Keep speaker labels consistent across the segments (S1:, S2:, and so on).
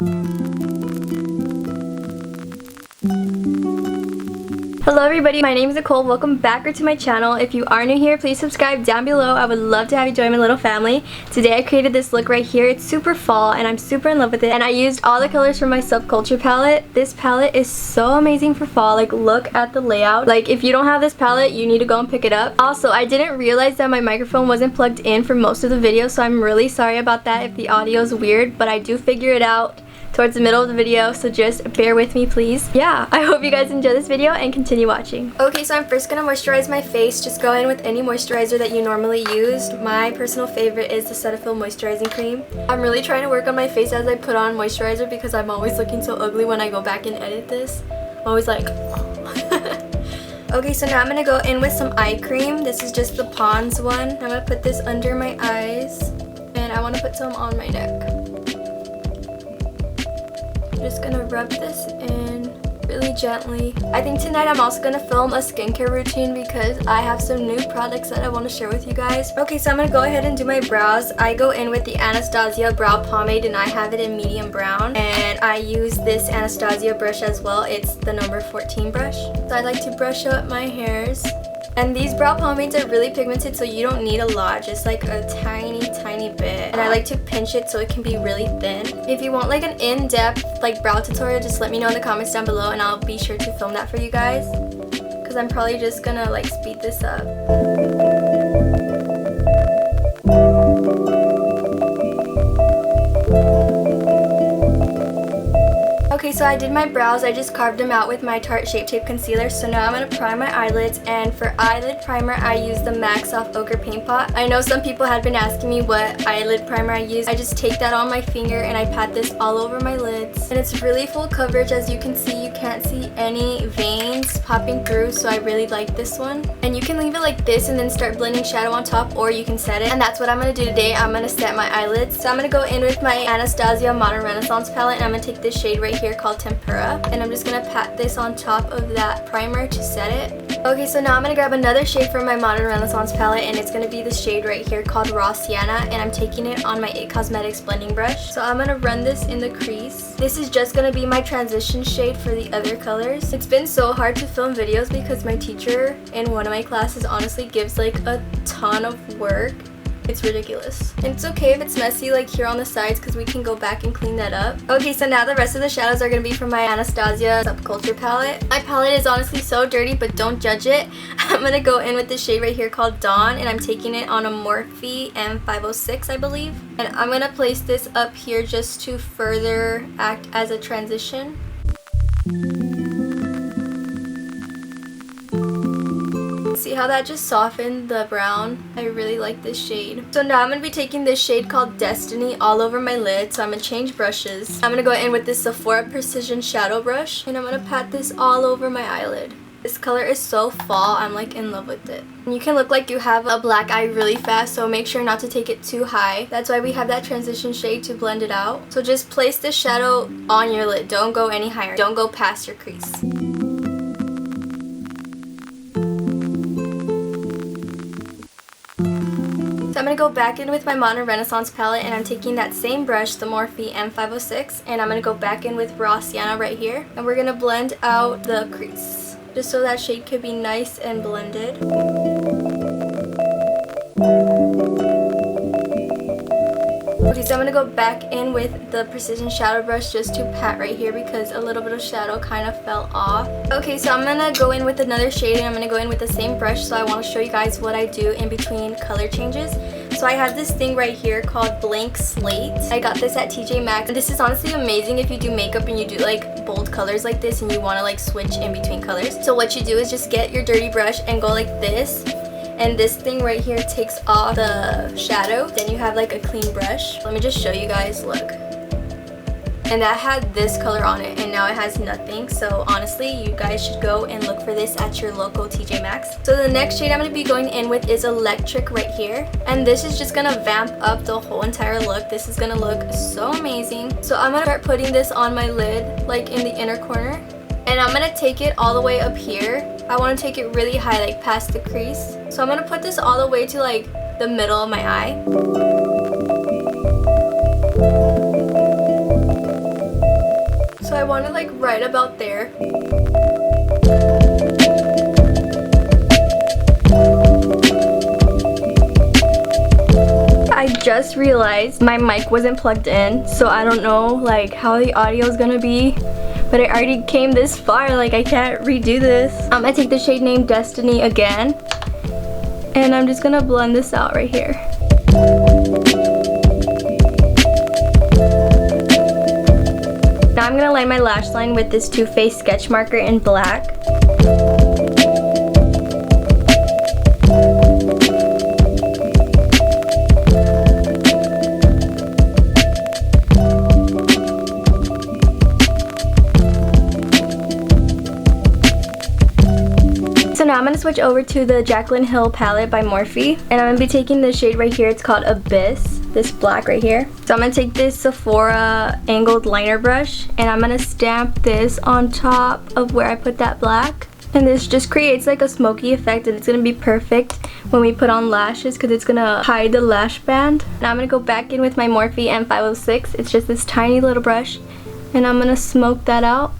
S1: Hello everybody, my name is Nicole. Welcome back to my channel. If you are new here, please subscribe down below. I would love to have you join my little family. Today I created this look right here. It's super fall and I'm super in love with it. And I used all the colors from my Subculture palette. This palette is so amazing for fall. Like, look at the layout. Like, if you don't have this palette, you need to go and pick it up. Also, I didn't realize that my microphone wasn't plugged in for most of the video, so I'm really sorry about that if the audio is weird, but I do figure it out towards the middle of the video, so just bear with me please. Yeah, I hope you guys enjoy this video and continue watching. Okay, so I'm first gonna moisturize my face. Just go in with any moisturizer that you normally use. My personal favorite is the Cetaphil moisturizing cream. I'm really trying to work on my face as I put on moisturizer because I'm always looking so ugly when I go back and edit this. I'm always like Okay, so now I'm gonna go in with some eye cream. This is just the Pond's one. I'm gonna put this under my eyes and I want to put some on my neck. Just gonna rub this in really gently. I think tonight I'm also gonna film a skincare routine because I have some new products that I want to share with you guys. Okay, so I'm gonna go ahead and do my brows. I go in with the Anastasia brow pomade and I have it in medium brown, and I use this Anastasia brush as well. It's the number 14 brush. So I like to brush out my hairs. And these brow pomades are really pigmented, so you don't need a lot, just like a tiny bit. And I like to pinch it so it can be really thin. If you want like an in-depth like brow tutorial, just let me know in the comments down below and I'll be sure to film that for you guys, because I'm probably just gonna like speed this up. Okay, so I did my brows. I just carved them out with my Tarte Shape Tape Concealer. So now I'm going to prime my eyelids, and for eyelid primer I use the MAC Soft Ochre Paint Pot. I know some people had been asking me what eyelid primer I use. I just take that on my finger and I pat this all over my lids. And it's really full coverage. As you can see, you can't see any veins popping through, so I really like this one. And you can leave it like this and then start blending shadow on top, or you can set it. And that's what I'm going to do today. I'm going to set my eyelids. So I'm going to go in with my Anastasia Modern Renaissance palette, and I'm going to take this shade right here called Tempura, and I'm just gonna pat this on top of that primer to set it. Okay, so now I'm gonna grab another shade from my Modern Renaissance palette, and it's gonna be the shade right here called Raw Sienna, and I'm taking it on my IT Cosmetics blending brush. So I'm gonna run this in the crease. This is just gonna be my transition shade for the other colors. It's been so hard to film videos because my teacher in one of my classes honestly gives like a ton of work. It's ridiculous. And it's okay if it's messy like here on the sides because we can go back and clean that up. Okay, so now the rest of the shadows are going to be from my Anastasia Subculture palette. My palette is honestly so dirty, but don't judge it. I'm going to go in with this shade right here called Dawn, and I'm taking it on a Morphe M506, I believe. And I'm going to place this up here just to further act as a transition. See how that just softened the brown? I really like this shade. So now I'm going to be taking this shade called Destiny all over my lid. So I'm going to change brushes. I'm going to go in with this Sephora Precision Shadow Brush, and I'm going to pat this all over my eyelid. This color is so fall. I'm like in love with it. And you can look like you have a black eye really fast, so make sure not to take it too high. That's why we have that transition shade to blend it out. So just place this shadow on your lid. Don't go any higher. Don't go past your crease. So I'm going to go back in with my Modern Renaissance palette, and I'm taking that same brush, the Morphe M506, and I'm going to go back in with Raw Sienna right here. And we're going to blend out the crease, just so that shade can be nice and blended. Okay, so I'm going to go back in with the Precision Shadow Brush just to pat right here because a little bit of shadow kind of fell off. Okay, so I'm going to go in with another shade, and I'm going to go in with the same brush, so I want to show you guys what I do in between color changes. So I have this thing right here called Blank Slate. I got this at TJ Maxx, and this is honestly amazing if you do makeup and you do like bold colors like this and you want to like switch in between colors. So what you do is just get your dirty brush and go like this, and this thing right here takes off the shadow. Then you have like a clean brush. Let me just show you guys, look. And that had this color on it, and now it has nothing. So honestly, you guys should go and look for this at your local TJ Maxx. So the next shade I'm going to be going in with is Electric right here, and this is just going to vamp up the whole entire look. This is going to look so amazing. So I'm going to start putting this on my lid, like in the inner corner, and I'm going to take it all the way up here. I want to take it really high, like past the crease. So I'm going to put this all the way to like the middle of my eye. I want it like right about there. I just realized my mic wasn't plugged in, so I don't know like how the audio is gonna be, but it already came this far, like I can't redo this. I'm gonna take the shade named Destiny again, and I'm just gonna blend this out right here. Now I'm gonna line my lash line with this Too Faced sketch marker in black. So now I'm going to switch over to the Jaclyn Hill palette by Morphe, and I'm going to be taking the shade right here. It's called Abyss, this black right here. So I'm going to take this Sephora angled liner brush, and I'm going to stamp this on top of where I put that black. And this just creates like a smoky effect, and it's going to be perfect when we put on lashes because it's going to hide the lash band. Now I'm going to go back in with my Morphe M506. It's just this tiny little brush, and I'm going to smoke that out.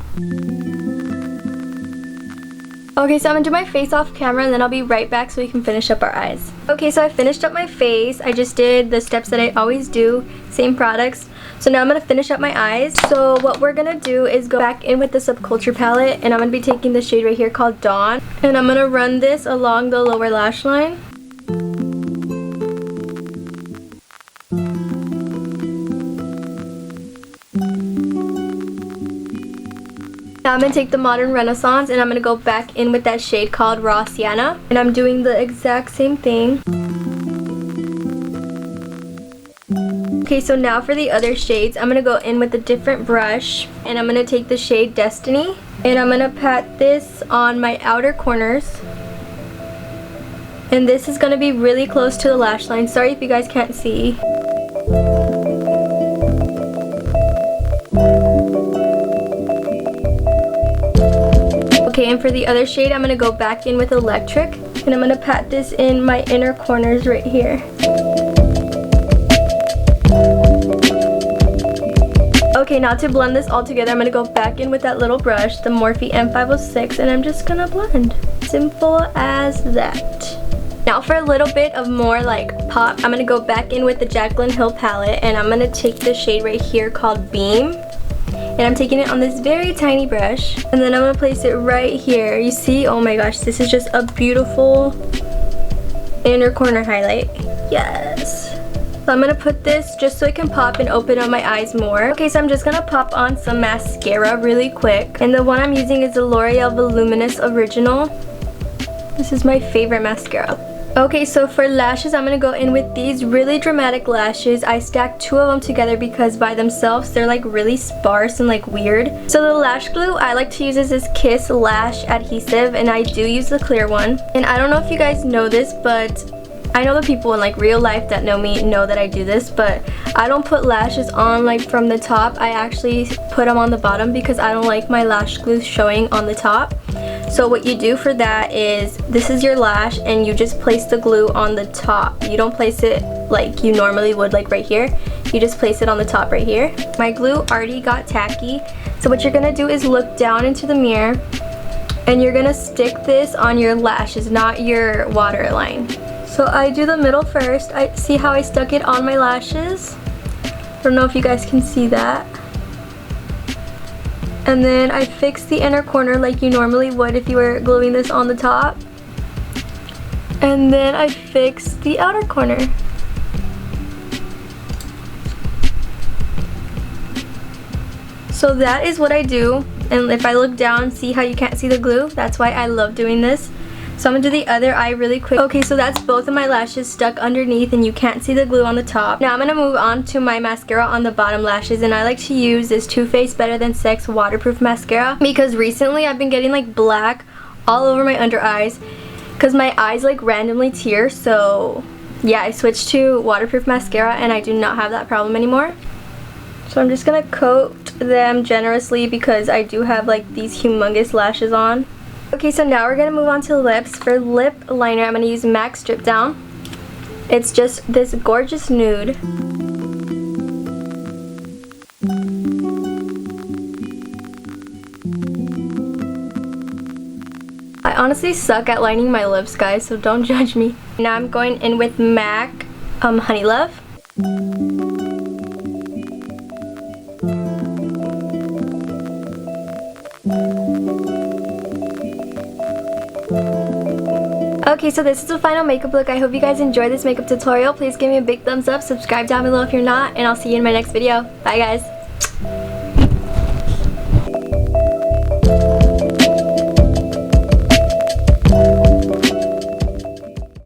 S1: Okay, so I'm gonna do my face off camera and then I'll be right back so we can finish up our eyes. Okay, so I finished up my face. I just did the steps that I always do, same products. So now I'm gonna finish up my eyes. So what we're gonna do is go back in with the Subculture palette, and I'm gonna be taking the shade right here called Dawn, and I'm gonna run this along the lower lash line. Now I'm going to take the Modern Renaissance, and I'm going to go back in with that shade called Raw Sienna. And I'm doing the exact same thing. Okay, so now for the other shades, I'm going to go in with a different brush. And I'm going to take the shade Destiny. And I'm going to pat this on my outer corners. And this is going to be really close to the lash line. Sorry if you guys can't see. Okay, and for the other shade, I'm going to go back in with Electric, and I'm going to pat this in my inner corners right here. Okay, now to blend this all together, I'm going to go back in with that little brush, the Morphe M506, and I'm just going to blend. Simple as that. Now for a little bit of more like pop, I'm going to go back in with the Jaclyn Hill palette, and I'm going to take the shade right here called Beam. And I'm taking it on this very tiny brush, and then I'm going to place it right here. You see? Oh my gosh, this is just a beautiful inner corner highlight. Yes! So I'm going to put this just so it can pop and open up my eyes more. Okay, so I'm just going to pop on some mascara really quick. And the one I'm using is the L'Oreal Volumious Original. This is my favorite mascara. Okay, so for lashes, I'm going to go in with these really dramatic lashes. I stacked two of them together because by themselves, they're like really sparse and like weird. So the lash glue I like to use is this Kiss Lash Adhesive, and I do use the clear one. And I don't know if you guys know this, but I know the people in like real life that know me know that I do this, but I don't put lashes on like from the top. I actually put them on the bottom because I don't like my lash glue showing on the top. So what you do for that is, this is your lash and you just place the glue on the top. You don't place it like you normally would, like right here. You just place it on the top right here. My glue already got tacky. So what you're gonna do is look down into the mirror and you're gonna stick this on your lashes, not your waterline. So I do the middle first. I see how I stuck it on my lashes. I don't know if you guys can see that. And then I fix the inner corner like you normally would if you were gluing this on the top. And then I fix the outer corner. So that is what I do. And if I look down, see how you can't see the glue? That's why I love doing this. So I'm going to do the other eye really quick. Okay, so that's both of my lashes stuck underneath and you can't see the glue on the top. Now I'm going to move on to my mascara on the bottom lashes, and I like to use this Too Faced Better Than Sex waterproof mascara because recently I've been getting like black all over my under eyes because my eyes like randomly tear. So yeah, I switched to waterproof mascara and I do not have that problem anymore. So I'm just going to coat them generously because I do have like these humongous lashes on. Okay, so now we're going to move on to lips. For lip liner, I'm going to use MAC Strip Down. It's just this gorgeous nude. I honestly suck at lining my lips, guys, so don't judge me. Now I'm going in with MAC Honey Love. Okay, so this is the final makeup look. I hope you guys enjoyed this makeup tutorial. Please give me a big thumbs up, subscribe down below if you're not, and I'll see you in my next video. Bye, guys.